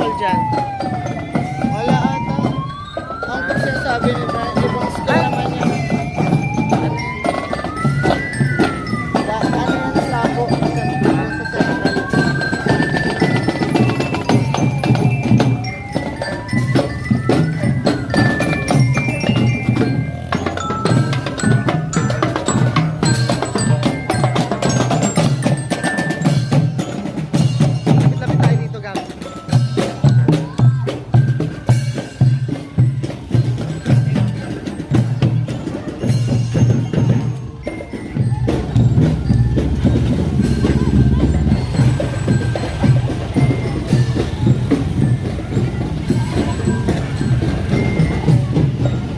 school dyan? Wala ata. Ang sinasabi ni Brian, ibang school naman niya. Ano yan, labo sa central. Lapit tayo dito, Gam.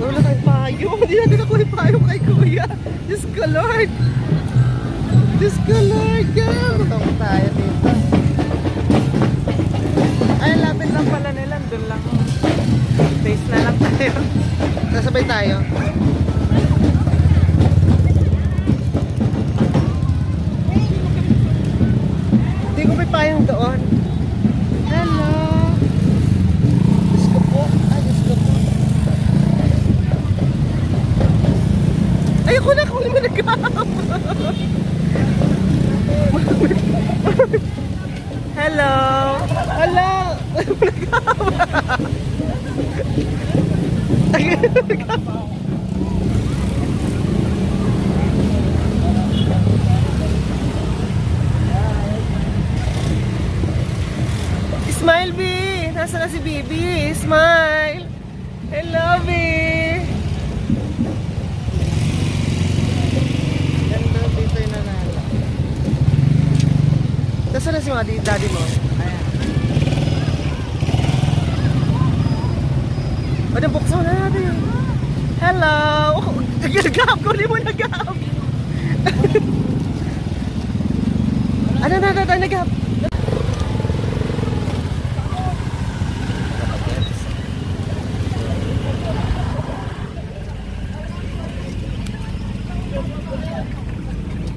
Wala tayong payo. Hindi natin nakuha yung payo kay Kuya. Diyos ko, Lord. Diyos ko, Lord. Gam. Tutong tayo dito. Ay, lapit lang pala nila. Doon lang. Face na lang tayo. Kasabay tayo. Hindi ko may payong doon. Hello. Diyos ko po. Ay, Diyos ko po. Ayoko na kung mo nag-gam. Hello. Hello. Smile, B. Nasaan na si Bibi? Smile. Hello, B. Ganda dito yung nanala. Nasaan na si mga daddy mo? Ayan. O, nabuksan na natin. Hello. Nag-gap ko. Hindi mo nag-gap. Ano na, nag-gap.